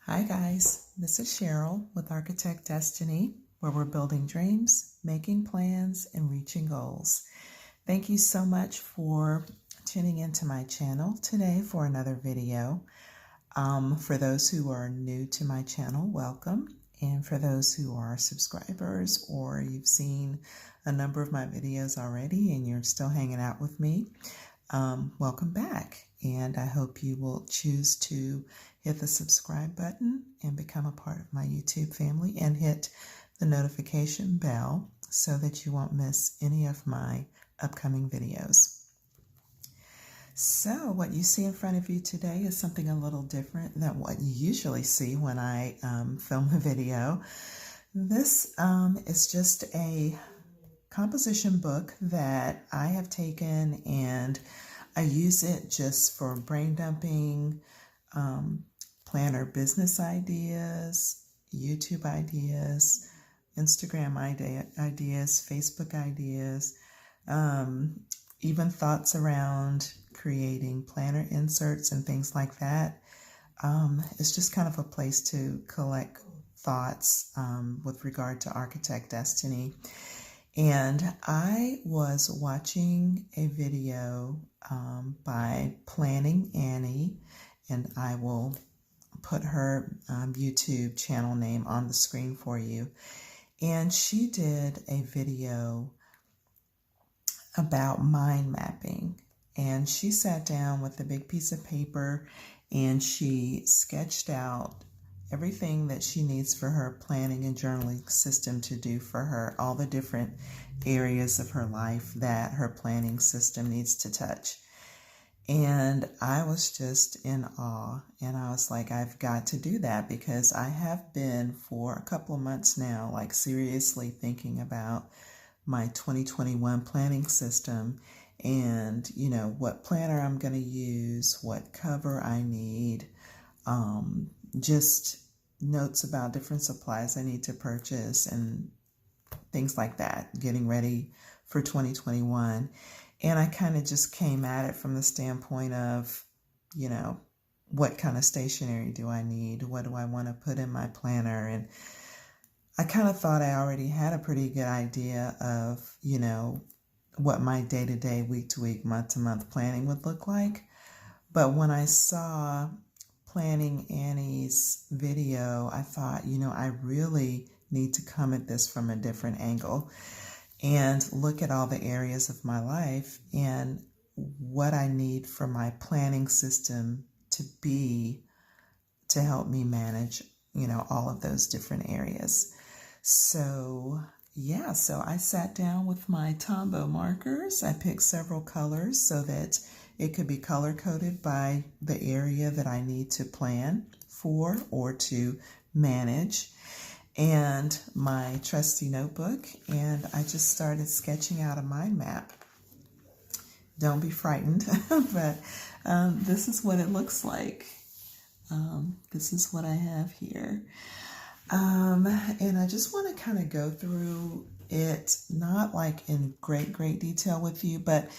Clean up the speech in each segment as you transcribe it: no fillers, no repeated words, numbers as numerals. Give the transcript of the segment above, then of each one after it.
Hi guys, this is Cheryl with Architect Destiny, where we're building dreams, making plans, and reaching goals. Thank you so much for tuning into my channel today for another video. For those who are new to my channel, welcome. And for those who are subscribers or you've seen a number of my videos already and you're still hanging out with me, welcome back. And I hope you will choose to hit the subscribe button and become a part of my YouTube family and hit the notification bell so that you won't miss any of my upcoming videos. So what you see in front of you today is something a little different than what you usually see when I film a video. This is just a composition book that I have taken, and I use it just for brain dumping, planner business ideas, YouTube ideas, Instagram ideas, Facebook ideas, even thoughts around creating planner inserts and things like that. It's just kind of a place to collect thoughts with regard to Architect Destiny. And I was watching a video by Planning Annie, and I will put her YouTube channel name on the screen for you. And she did a video about mind mapping. And she sat down with a big piece of paper and she sketched out everything that she needs for her planning and journaling system to do for her, all the different areas of her life that her planning system needs to touch. And I was just in awe, and I was like, I've got to do that, because I have been for a couple of months now, like seriously thinking about my 2021 planning system and, you know, what planner I'm going to use, what cover I need, just notes about different supplies I need to purchase and things like that, getting ready for 2021. And I kind of just came at it from the standpoint of, you know, what kind of stationery do I need? What do I want to put in my planner? And I kind of thought I already had a pretty good idea of, you know, what my day-to-day, week-to-week, month-to-month planning would look like. But when I saw Planning Annie's video, I thought, you know, I really need to come at this from a different angle and look at all the areas of my life and what I need for my planning system to be to help me manage, you know, all of those different areas. So yeah, so I sat down with my Tombow markers. I picked several colors so that it could be color coded by the area that I need to plan for or to manage, and my trusty notebook, and I just started sketching out a mind map. Don't be frightened, but this is what it looks like. This is what I have here. And I just want to kind of go through it, not like in great detail with you, but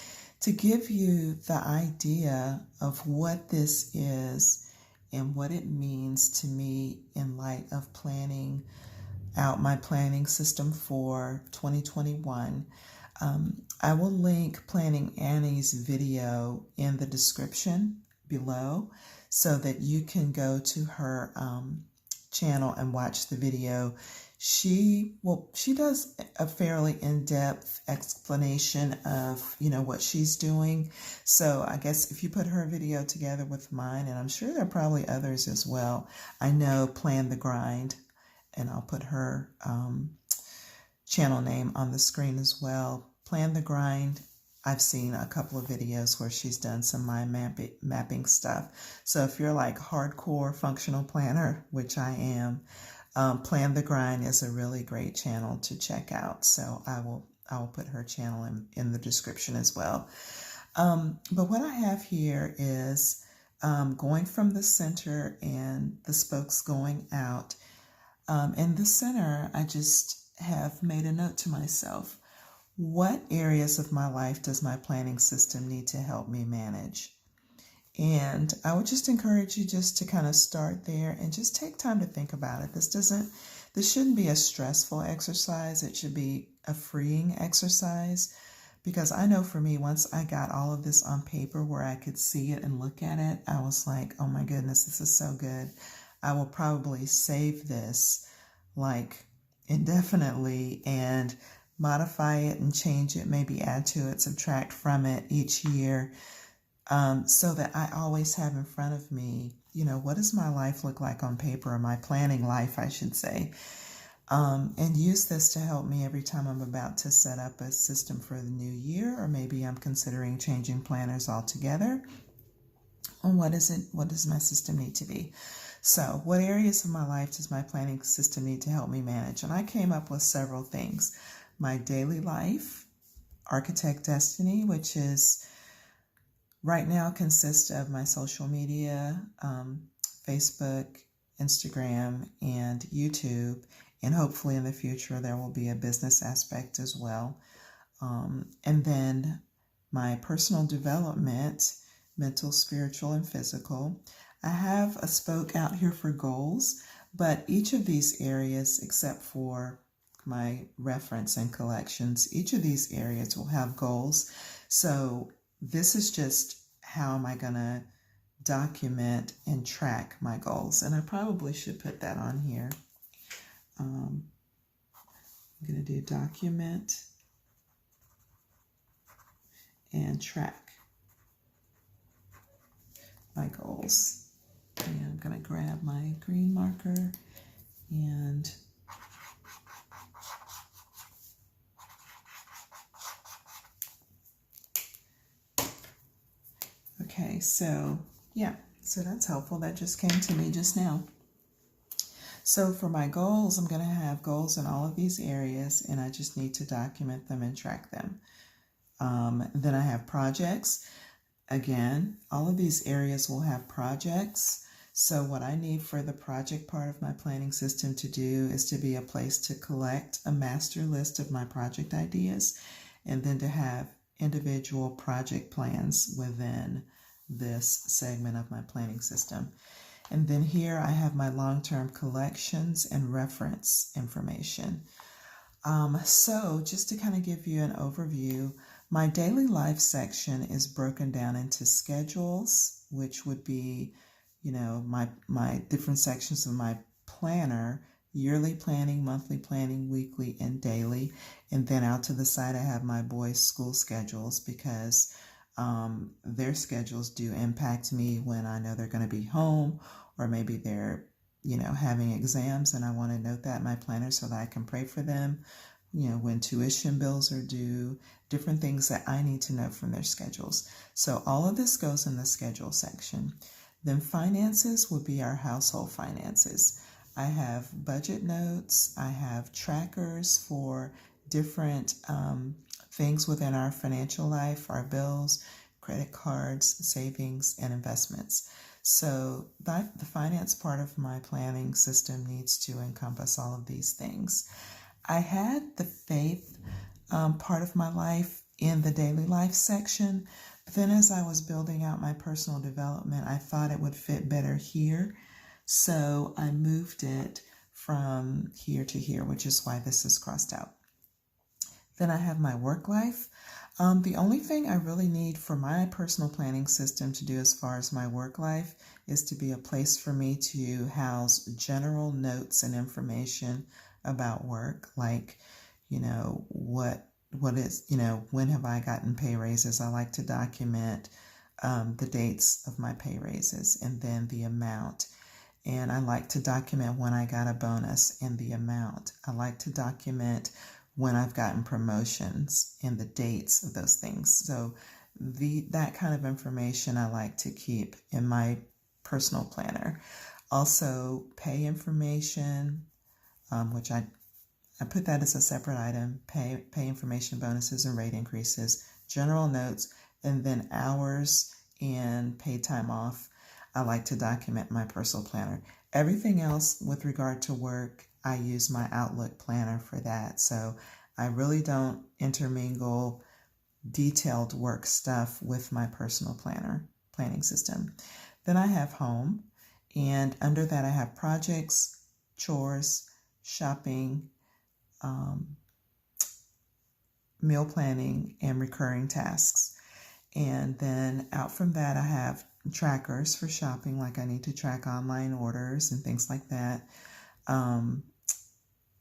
to give you the idea of what this is and what it means to me in light of planning out my planning system for 2021. I will link Planning Annie's video in the description below so that you can go to her channel and watch the video. She does a fairly in-depth explanation of, you know, what she's doing. So I guess if you put her video together with mine, and I'm sure there are probably others as well. I know Plan the Grind, and I'll put her channel name on the screen as well. Plan the Grind. I've seen a couple of videos where she's done some mind mapping stuff. So if you're like hardcore functional planner, which I am, Plan the Grind is a really great channel to check out. So I will put her channel in the description as well. But what I have here is going from the center and the spokes going out. In the center, I just have made a note to myself. What areas of my life does my planning system need to help me manage? And I would just encourage you just to kind of start there and just take time to think about it. This shouldn't be a stressful exercise. It should be a freeing exercise, because I know for me, once I got all of this on paper where I could see it and look at it, I was like, oh my goodness, this is so good. I will probably save this like indefinitely and modify it and change it, maybe add to it, subtract from it each year, so that I always have in front of me, what does my life look like on paper, or my planning life, I should say, and use this to help me every time I'm about to set up a system for the new year, or maybe I'm considering changing planners altogether. And what does my system need to be? So what areas of my life does my planning system need to help me manage? And I came up with several things. My daily life, Architect Destiny, which is right now consists of my social media, Facebook, Instagram, and YouTube. And hopefully in the future there will be a business aspect as well. And then my personal development, mental, spiritual, and physical. I have a spoke out here for goals, but each of these areas, except for my reference and collections, each of these areas will have goals. So this is just how am I going to document and track my goals. And I probably should put that on here. I'm going to do document and track my goals. And I'm going to grab my green marker and okay, so that's helpful. That just came to me just now. So for my goals, I'm going to have goals in all of these areas, and I just need to document them and track them. Then I have projects. Again, all of these areas will have projects. So what I need for the project part of my planning system to do is to be a place to collect a master list of my project ideas, and then to have individual project plans within this segment of my planning system. And then here I have my long-term collections and reference information. So just to kind of give you an overview, my daily life section is broken down into schedules, which would be, my different sections of my planner: yearly planning, monthly planning, weekly, and daily. And then out to the side, I have my boys' school schedules, because their schedules do impact me when I know they're going to be home, or maybe they're, having exams, and I want to note that in my planner so that I can pray for them, when tuition bills are due, different things that I need to know from their schedules. So all of this goes in the schedule section. Then finances would be our household finances. I have budget notes. I have trackers for different things within our financial life, our bills, credit cards, savings, and investments. So the finance part of my planning system needs to encompass all of these things. I had the faith part of my life in the daily life section, but then as I was building out my personal development, I thought it would fit better here. So I moved it from here to here, which is why this is crossed out. Then I have my work life. The only thing I really need for my personal planning system to do as far as my work life is to be a place for me to house general notes and information about work, like, what is, when have I gotten pay raises? I like to document the dates of my pay raises and then the amount. And I like to document when I got a bonus and the amount. I like to document when I've gotten promotions and the dates of those things. So that kind of information I like to keep in my personal planner. Also, pay information, which I put that as a separate item: pay information, bonuses and rate increases, general notes, and then hours and paid time off. I like to document my personal planner. Everything else with regard to work, I use my Outlook planner for that. So I really don't intermingle detailed work stuff with my personal planner. planning system. Then I have home, and under that I have projects, chores, shopping, meal planning, and recurring tasks. And then out from that, I have trackers for shopping, like I need to track online orders and things like that.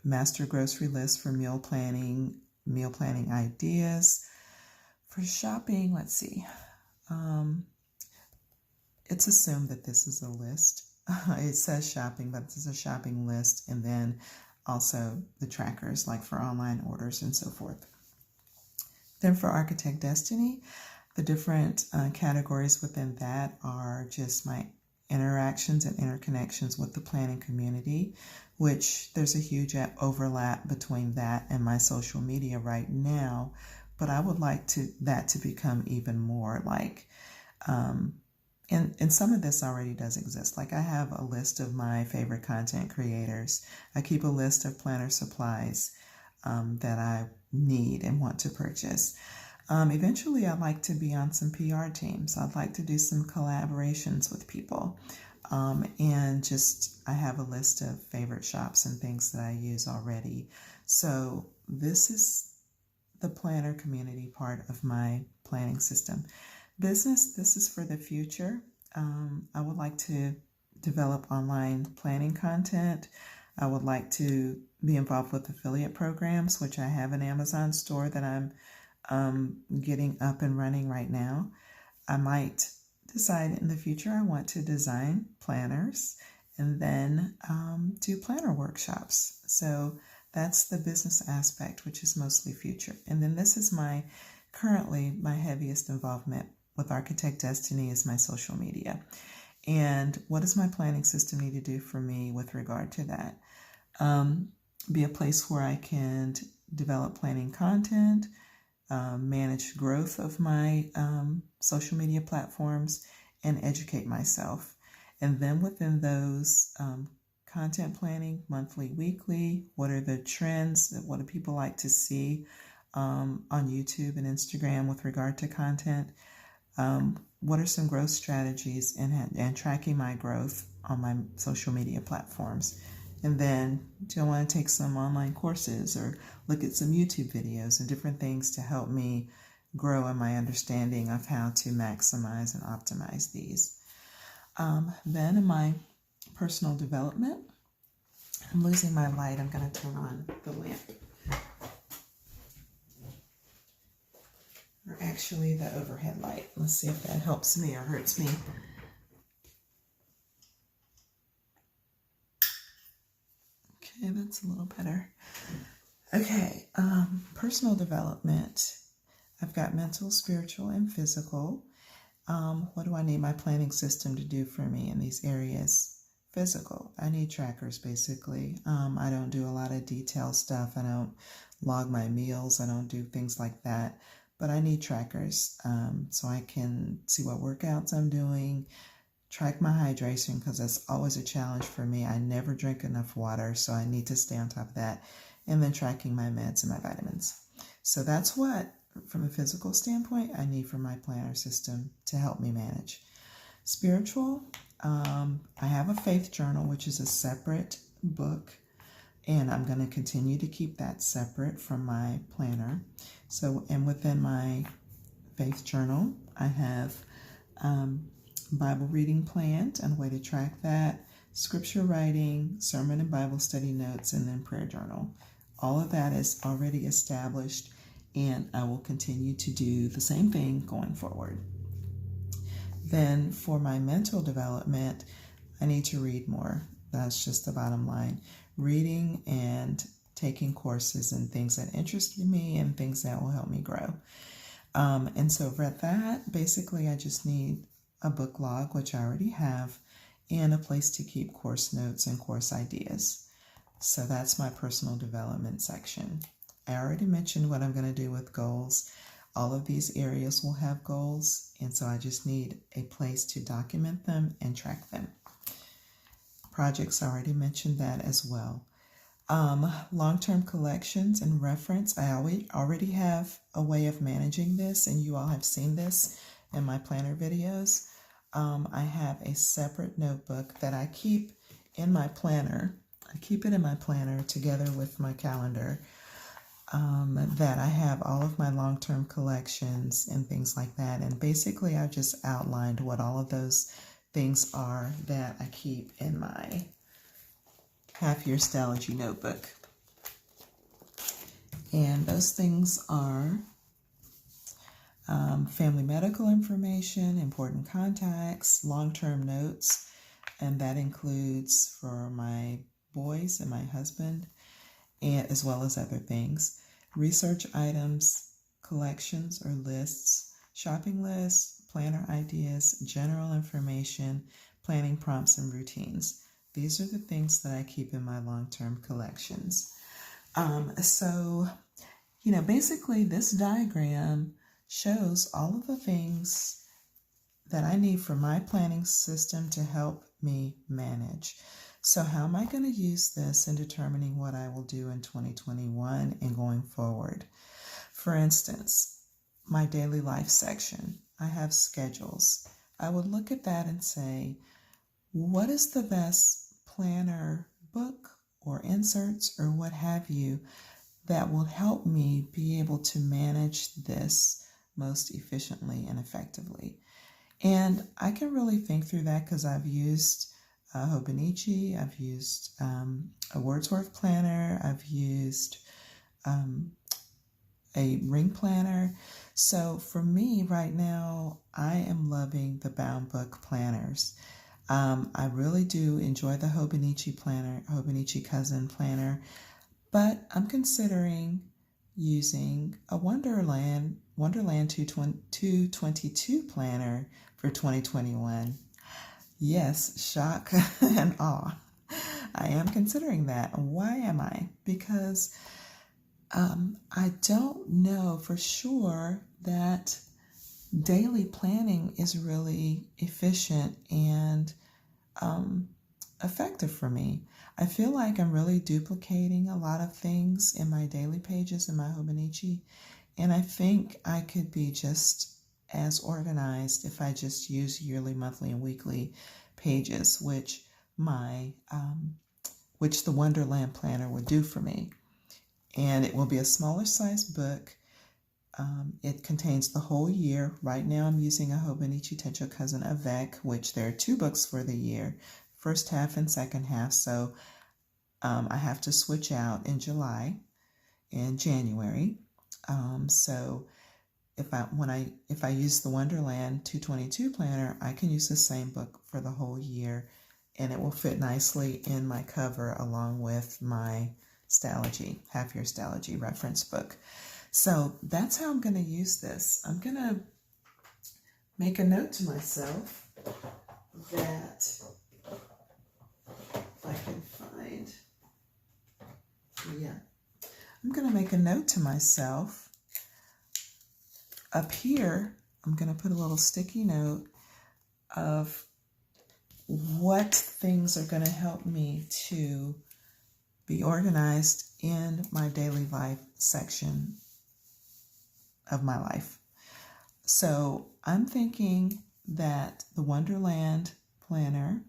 Master grocery list for meal planning ideas. For shopping, let's see. It's assumed that this is a list. It says shopping, but this is a shopping list. And then also the trackers, like for online orders and so forth. Then for Architect Destiny, the different categories within that are just my interactions and interconnections with the planning community, which there's a huge overlap between that and my social media right now. But I would like that to become even more like, and some of this already does exist. Like I have a list of my favorite content creators. I keep a list of planner supplies that I need and want to purchase. Eventually, I'd like to be on some PR teams. I'd like to do some collaborations with people. And just, I have a list of favorite shops and things that I use already. So this is the planner community part of my planning system. Business, this is for the future. I would like to develop online planning content. I would like to be involved with affiliate programs, which I have an Amazon store that I'm getting up and running right now. I might decide in the future I want to design planners and then do planner workshops. So that's the business aspect, which is mostly future. And then this is currently my heaviest involvement with Architect Destiny is my social media. And what does my planning system need to do for me with regard to that? Be a place where I can develop planning content, manage growth of my social media platforms, and educate myself. And then within those, content planning, monthly, weekly, what are the trends, what do people like to see on YouTube and Instagram with regard to content? What are some growth strategies and tracking my growth on my social media platforms? And then do I want to take some online courses or look at some YouTube videos and different things to help me grow in my understanding of how to maximize and optimize these? Then in my personal development, I'm losing my light. I'm going to turn on the lamp. Or actually the overhead light. Let's see if that helps me or hurts me. Okay, that's a little better. Okay, personal development. I've got mental, spiritual, and physical. What do I need my planning system to do for me in these areas? Physical. I need trackers, basically. I don't do a lot of detailed stuff. I don't log my meals. I don't do things like that. But I need trackers so I can see what workouts I'm doing, track my hydration, because that's always a challenge for me. I never drink enough water, so I need to stay on top of that. And then tracking my meds and my vitamins. So that's what, from a physical standpoint, I need for my planner system to help me manage. Spiritual, I have a faith journal, which is a separate book. And I'm going to continue to keep that separate from my planner. So, and within my faith journal, I have Bible reading planned and a way to track that, scripture writing, sermon and Bible study notes, and then prayer journal. All of that is already established, and I will continue to do the same thing going forward. Then for my mental development, I need to read more. That's just the bottom line. Reading and taking courses and things that interest me and things that will help me grow. And so for that, basically I just need a book log, which I already have, and a place to keep course notes and course ideas. So that's my personal development section. I already mentioned what I'm going to do with goals. All of these areas will have goals, and so I just need a place to document them and track them. Projects, I already mentioned that as well. Long-term collections and reference, I already have a way of managing this, and you all have seen this in my planner videos. I have a separate notebook that I keep in my planner. I keep it in my planner together with my calendar, that I have all of my long-term collections and things like that. And basically, I've just outlined what all of those things are that I keep in my half-year Stalogy notebook. And those things are family medical information, important contacts, long-term notes, and that includes for my boys and my husband, and as well as other things. Research items, collections or lists, shopping lists, planner ideas, general information, planning prompts and routines. These are the things that I keep in my long-term collections. Basically this diagram shows all of the things that I need for my planning system to help me manage. So how am I going to use this in determining what I will do in 2021 and going forward? For instance, my daily life section, I have schedules. I would look at that and say, what is the best planner book or inserts or what have you that will help me be able to manage this most efficiently and effectively? And I can really think through that because I've used Hobonichi, I've used a Wordsworth planner, I've used a ring planner. So for me right now, I am loving the bound book planners. I really do enjoy the Hobonichi planner, Hobonichi Cousin planner, but I'm considering using a Wonderland 222 planner for 2021. Yes, shock and awe. I am considering that. Why am I? Because I don't know for sure that daily planning is really efficient and effective for me. I feel like I'm really duplicating a lot of things in my daily pages in my Hobonichi, and I think I could be just as organized if I just use yearly, monthly, and weekly pages, which the Wonderland Planner would do for me. And it will be a smaller size book. It contains the whole year. Right now I'm using a Hobonichi Techo Cousin Avec, which there are 2 books for the year, first half and second half. So I have to switch out in July and January. So if I use the Wonderland 222 planner, I can use the same book for the whole year, and it will fit nicely in my cover along with my Stalogy, half-year Stalogy reference book. So that's how I'm going to use this. I'm going to make a note to myself that if I can find, I'm going to make a note to myself. Up here, I'm going to put a little sticky note of what things are going to help me to be organized in my daily life section of my life. So I'm thinking that the Wonderland Planner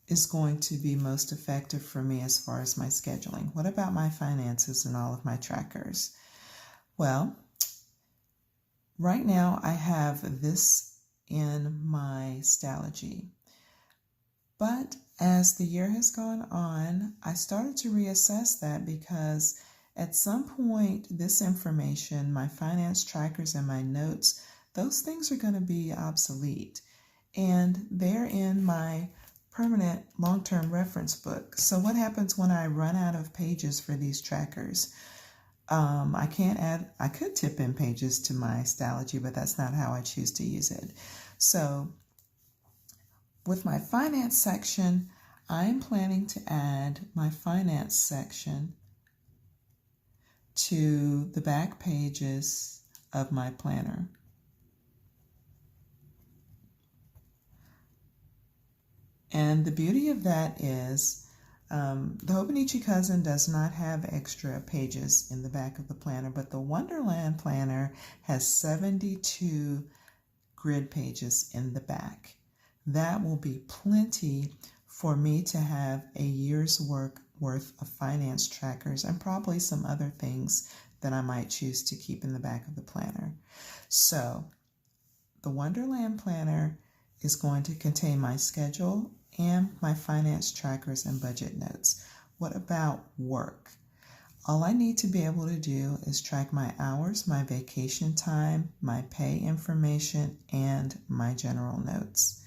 is going to be most effective for me as far as my scheduling. What about my finances and all of my trackers? Well, right now I have this in my Stalogy. But as the year has gone on, I started to reassess that because at some point this information, my finance trackers and my notes, those things are going to be obsolete. And they're in my permanent long-term reference book. So what happens when I run out of pages for these trackers? I could tip in pages to my Stalogy, but that's not how I choose to use it. So with my finance section, I'm planning to add my finance section to the back pages of my planner. And the beauty of that is The Hobonichi Cousin does not have extra pages in the back of the planner, but the Wonderland Planner has 72 grid pages in the back. That will be plenty for me to have a year's worth of finance trackers and probably some other things that I might choose to keep in the back of the planner. So the Wonderland Planner is going to contain my schedule and my finance trackers and budget notes. What about work? All I need to be able to do is track my hours, my vacation time, my pay information, and my general notes.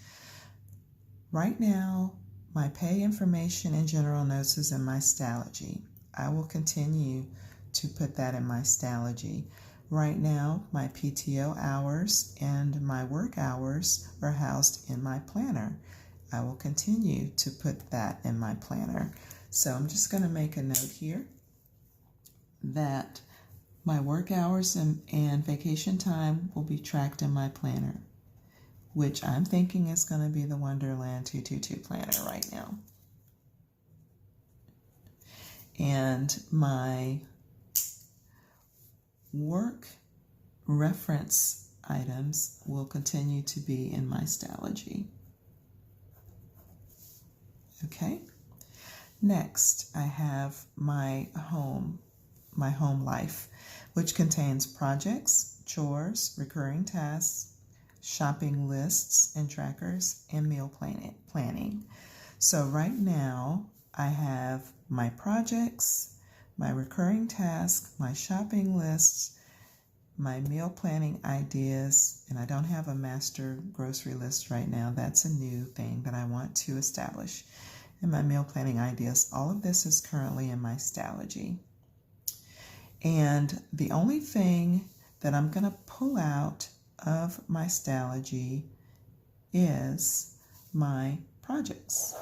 Right now, my pay information and general notes is in my Stalogy. I will continue to put that in my Stalogy. Right now, my PTO hours and my work hours are housed in my planner. I will continue to put that in my planner. So I'm just going to make a note here that my work hours and vacation time will be tracked in my planner, which I'm thinking is going to be the Wonderland 222 planner right now. And my work reference items will continue to be in my Stalogy. Okay, next I have my home life, which contains projects, chores, recurring tasks, shopping lists and trackers, and meal planning. So right now I have my projects, my recurring tasks, my shopping lists, my meal planning ideas, and I don't have a master grocery list right now. That's a new thing that I want to establish. And my meal planning ideas, all of this is currently in my Stalogy. And the only thing that I'm going to pull out of my Stalogy is my projects.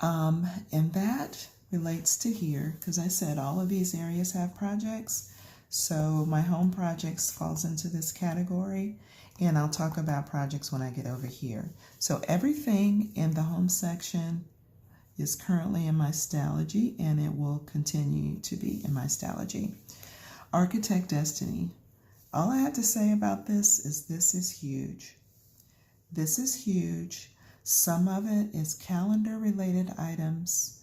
And that relates to here, because I said all of these areas have projects. So my home projects falls into this category, and I'll talk about projects when I get over here. So everything in the home section is currently in my Stalogy, and it will continue to be in my Stalogy. Architect Destiny. All I have to say about this is huge. This is huge. Some of it is calendar related items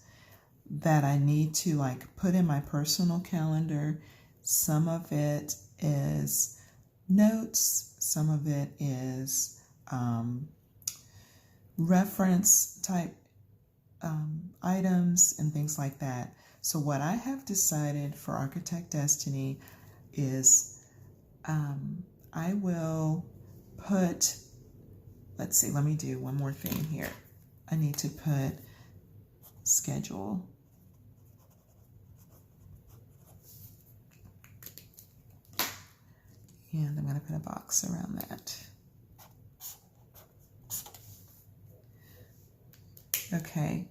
that I need to put in my personal calendar. Some of it is notes. Some of it is reference type items and things like that. So what I have decided for Architect Destiny is I will put, let's see, let me do one more thing here. I need to put schedule. And I'm going to put a box around that. Okay,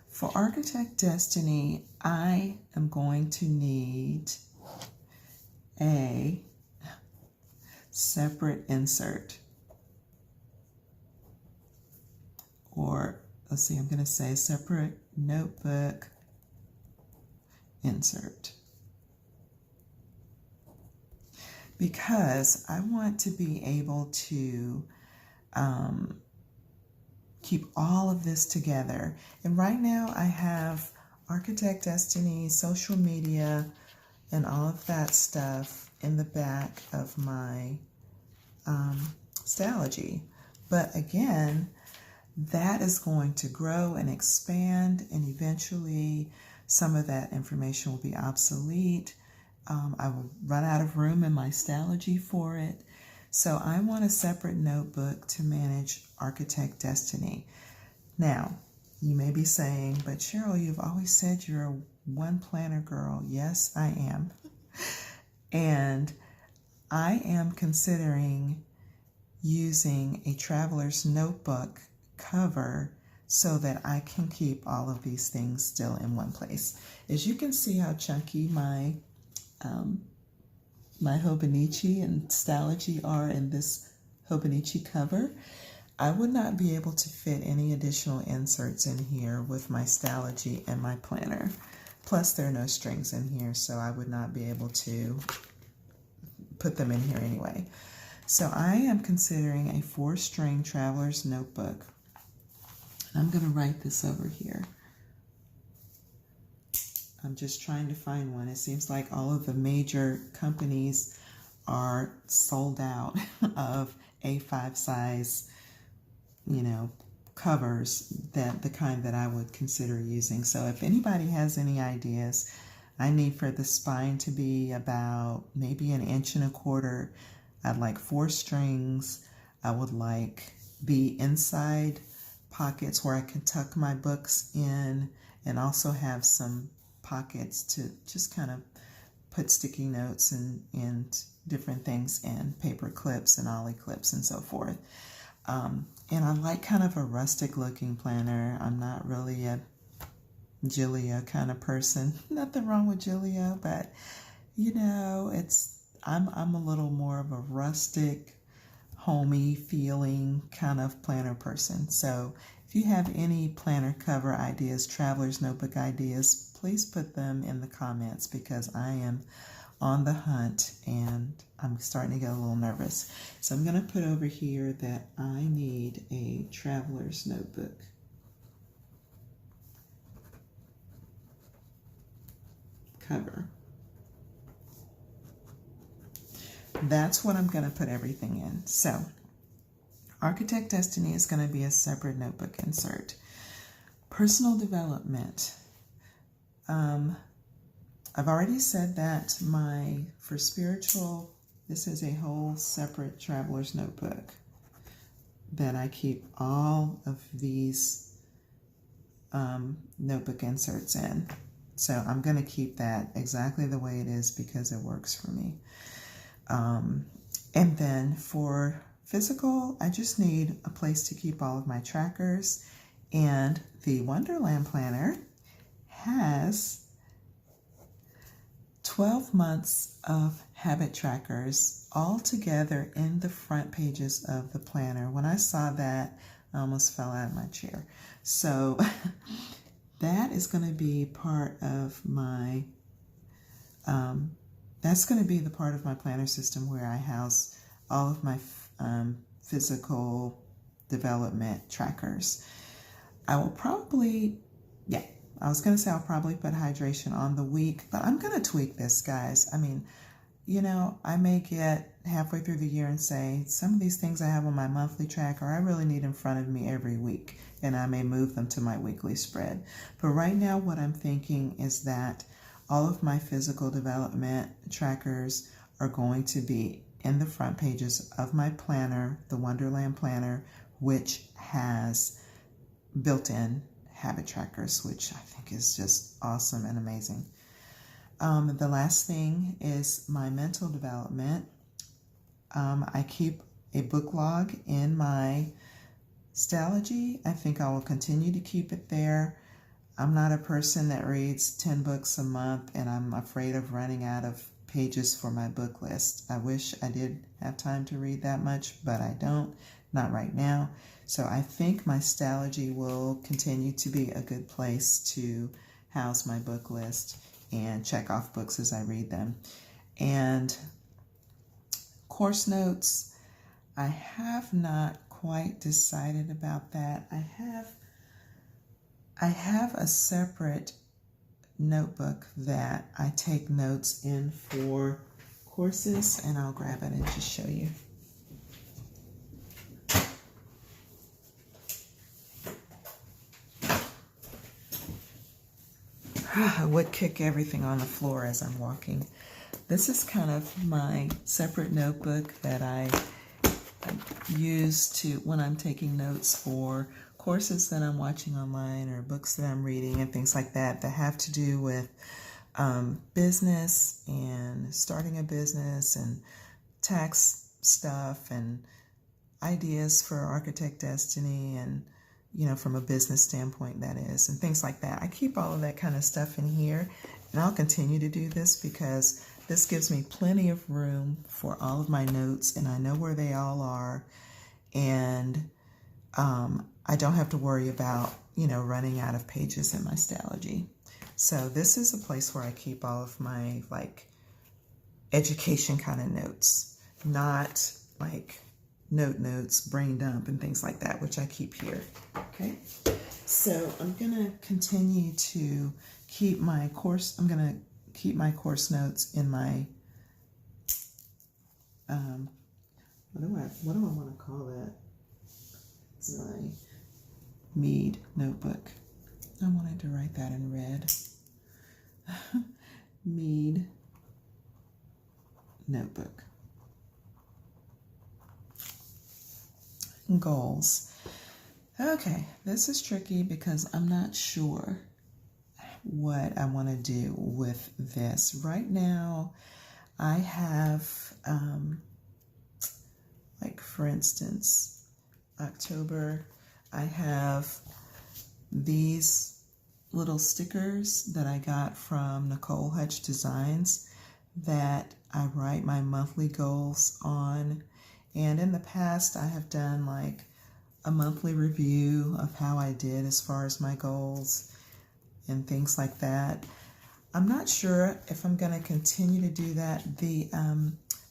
for Architect Destiny, I am going to need a separate insert. Or, let's see, I'm going to say separate notebook insert. Because I want to be able to keep all of this together. And right now I have Architect Destiny, social media, and all of that stuff in the back of my Stalogy. But again, that is going to grow and expand, and eventually some of that information will be obsolete. I will run out of room in my Stalogy for it. So I want a separate notebook to manage Architect Destiny. Now, you may be saying, but Cheryl, you've always said you're a one planner girl. Yes, I am. And I am considering using a traveler's notebook cover so that I can keep all of these things still in one place. As you can see how chunky my Hobonichi and Stalogy are in this Hobonichi cover. I would not be able to fit any additional inserts in here with my Stalogy and my planner. Plus, there are no strings in here, so I would not be able to put them in here anyway. So I am considering a 4-string traveler's notebook. I'm going to write this over here. I'm just trying to find one. It seems like all of the major companies are sold out of A5 size, covers, that the kind that I would consider using. So if anybody has any ideas, I need for the spine to be about maybe 1.25 inches. I'd like 4 strings. I would like the inside pockets where I can tuck my books in, and also have some pockets to just kind of put sticky notes and different things in, paper clips and ollie clips and so forth. And I like kind of a rustic looking planner. I'm not really a Gillio kind of person. Nothing wrong with Gillio, but I'm a little more of a rustic, homey feeling kind of planner person. So if you have any planner cover ideas, traveler's notebook ideas, please put them in the comments, because I am on the hunt and I'm starting to get a little nervous. So I'm going to put over here that I need a traveler's notebook cover. That's what I'm going to put everything in. So Architect Destiny is going to be a separate notebook insert. Personal development. I've already said that for spiritual, this is a whole separate traveler's notebook that I keep all of these notebook inserts in. So I'm going to keep that exactly the way it is because it works for me. And then for physical, I just need a place to keep all of my trackers, and the Wonderland Planner has 12 months of habit trackers all together in the front pages of the planner. When I saw that, I almost fell out of my chair. So that is going to be part of my that's going to be the part of my planner system where I house all of my physical development trackers. I will probably, I was going to say I'll probably put hydration on the week, but I'm going to tweak this, guys. I mean, I may get halfway through the year and say, some of these things I have on my monthly tracker, I really need in front of me every week, and I may move them to my weekly spread. But right now, what I'm thinking is that all of my physical development trackers are going to be in the front pages of my planner, the Wonderland Planner, which has built-in habit trackers, which I think is just awesome and amazing. The last thing is my mental development. I keep a book log in my Stalogy. I think I will continue to keep it there. I'm not a person that reads 10 books a month, and I'm afraid of running out of pages for my book list. I wish I did have time to read that much, but I don't, not right now. So I think my Stalogy will continue to be a good place to house my book list and check off books as I read them. And course notes, I have not quite decided about that. I have a separate notebook that I take notes in for courses, and I'll grab it and just show you. I would kick everything on the floor as I'm walking. This is kind of my separate notebook that I use when I'm taking notes for courses that I'm watching online or books that I'm reading and things like that have to do with business and starting a business and tax stuff and ideas for Architect Destiny, and from a business standpoint, that is, and things like that. I keep all of that kind of stuff in here, and I'll continue to do this because this gives me plenty of room for all of my notes, and I know where they all are. And I don't have to worry about, running out of pages in my Stalogy. So this is a place where I keep all of my like education kind of notes, not like notes, brain dump and things like that, which I keep here. Okay. So I'm going to continue to keep my course. I'm going to keep my course notes in my, what do I want to call that? It's my Mead notebook. I wanted to write that in red. Mead notebook. Goals. Okay, this is tricky because I'm not sure what I want to do with this. Right now, I have, like for instance, October, I have these little stickers that I got from Nicole Hutch Designs that I write my monthly goals on. And in the past, I have done like a monthly review of how I did as far as my goals and things like that. I'm not sure if I'm going to continue to do that. The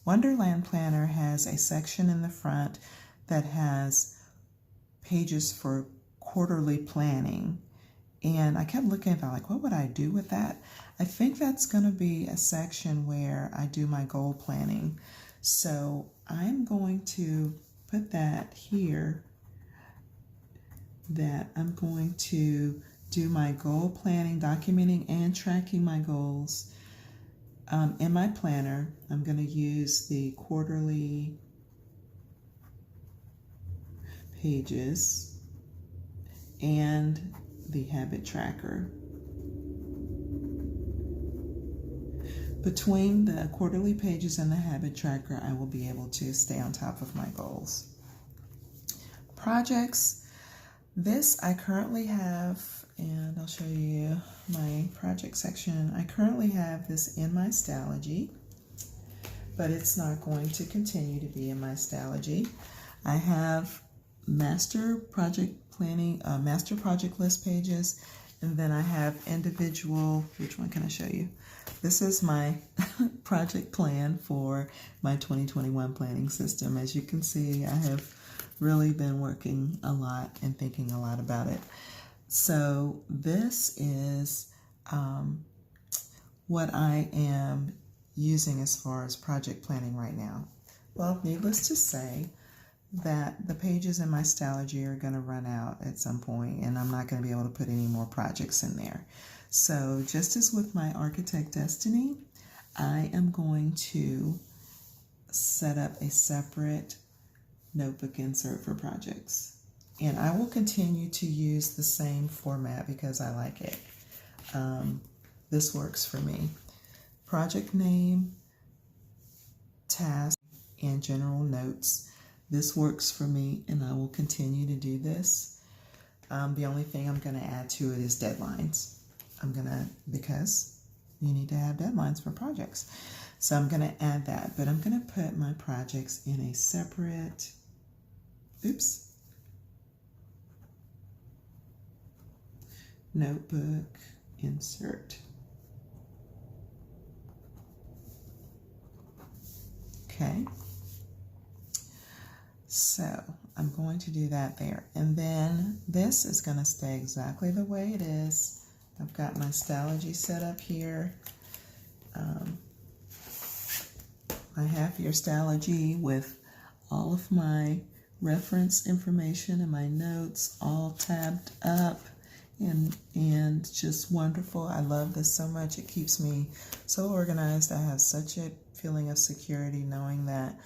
Wonderland Planner has a section in the front that has pages for quarterly planning. And I kept looking at that, like, what would I do with that? I think that's going to be a section where I do my goal planning. So I'm going to put that here, that I'm going to do my goal planning, documenting and tracking my goals in my planner. I'm going to use the quarterly pages and the habit tracker. Between the quarterly pages and the habit tracker, I will be able to stay on top of my goals. Projects. This I currently have, and I'll show you my project section. I currently have this in my Stalogy, but it's not going to continue to be in my Stalogy. I have master project planning, master project list pages, and then I have individual, which one can I show you? This is my project plan for my 2021 planning system. As you can see, I have really been working a lot and thinking a lot about it. So this is what I am using as far as project planning right now. Well, needless to say that the pages in my Stalogy are going to run out at some point, and I'm not going to be able to put any more projects in there. So just as with my Architect Destiny, I am going to set up a separate notebook insert for projects. And I will continue to use the same format because I like it. This works for me. Project name, task, and general notes. This works for me, and I will continue to do this. The only thing I'm going to add to it is deadlines. Because you need to have deadlines for projects. So I'm going to add that, but I'm going to put my projects in a separate, notebook insert. Okay. So I'm going to do that there. And then this is going to stay exactly the way it is. I've got my Stalogy set up here. I have your Stalogy with all of my reference information and my notes all tabbed up and just wonderful. I love this so much. It keeps me so organized. I have such a feeling of security knowing that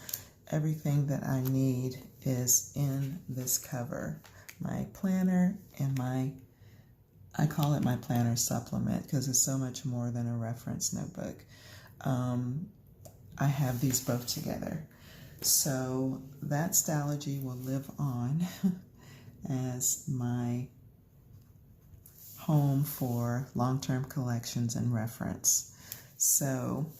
everything that I need is in this cover. My planner and I call it my planner supplement because it's so much more than a reference notebook. I have these both together. So that Stalogy will live on as my home for long-term collections and reference. So,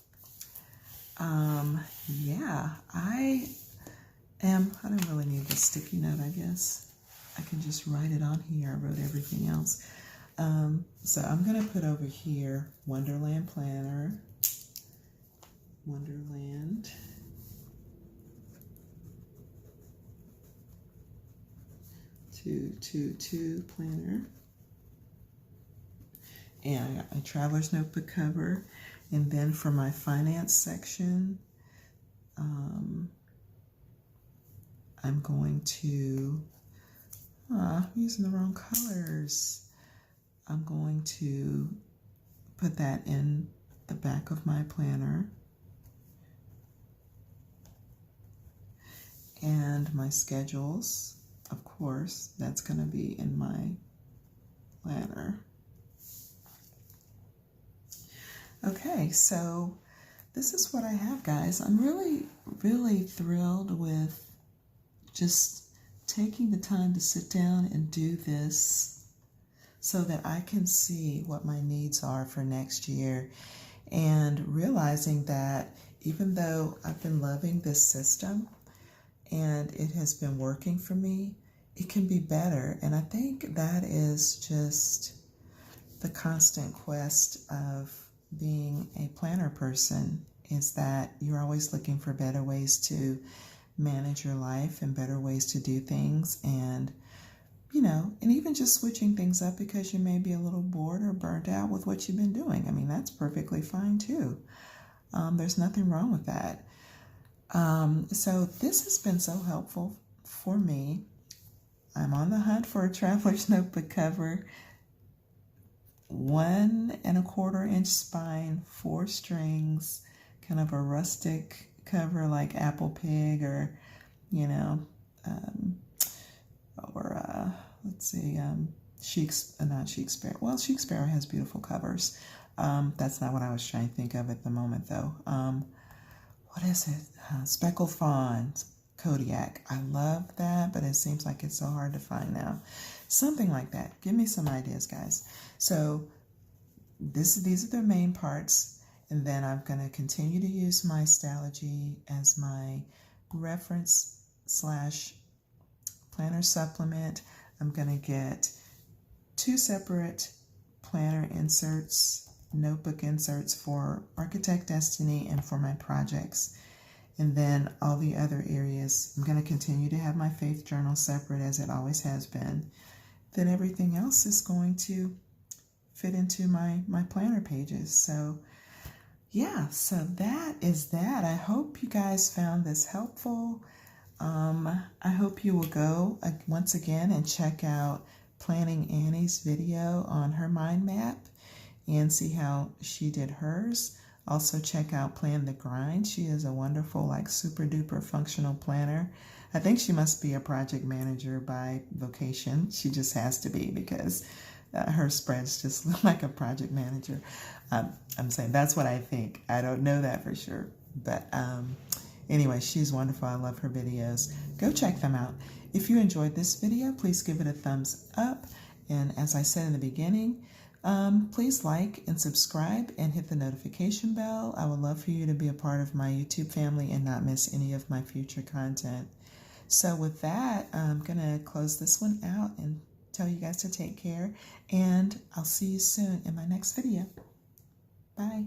yeah, I don't really need this sticky note, I guess. I can just write it on here. I wrote everything else. So I'm going to put over here Wonderland Planner. Wonderland. Two planner. And I got my Traveler's Notebook cover. And then for my finance section, I'm going to, I'm using the wrong colors. I'm going to put that in the back of my planner. And my schedules, of course, that's going to be in my planner. Okay, so this is what I have, guys. I'm really, really thrilled with just taking the time to sit down and do this so that I can see what my needs are for next year, and realizing that even though I've been loving this system and it has been working for me, it can be better. And I think that is just the constant quest of being a planner person, is that you're always looking for better ways to manage your life and better ways to do things, and and even just switching things up because you may be a little bored or burnt out with what you've been doing. I mean, that's perfectly fine too. There's nothing wrong with that. So this has been so helpful for me. I'm on the hunt for a Traveler's Notebook cover, 1 1/4 inch spine, 4 strings, kind of a rustic cover like Apple Pig, or let's see, not Chic Sparrow. Well, Chic Sparrow has beautiful covers. That's not what I was trying to think of at the moment, though. What is it? Speckled Fawn, Kodiak. I love that, but it seems like it's so hard to find now. Something like that. Give me some ideas, guys. So these are the main parts, and then I'm going to continue to use my Stalogy as my reference / planner supplement. I'm going to get 2 separate planner inserts, notebook inserts for Architect Destiny and for my projects. And then all the other areas, I'm going to continue to have my faith journal separate as it always has been. Then everything else is going to fit into my planner pages. So yeah, so that is that. I hope you guys found this helpful. I hope you will go once again and check out Planning Annie's video on her mind map and see how she did hers. Also check out Plan the Grind. She is a wonderful, like, super duper functional planner. I think she must be a project manager by vocation. She just has to be, because her spreads just look like a project manager. I'm saying that's what I think. I don't know that for sure. But anyway, she's wonderful. I love her videos. Go check them out. If you enjoyed this video, please give it a thumbs up. And as I said in the beginning, please like and subscribe and hit the notification bell. I would love for you to be a part of my YouTube family and not miss any of my future content. So with that, I'm going to close this one out and tell you guys to take care. And I'll see you soon in my next video. Bye.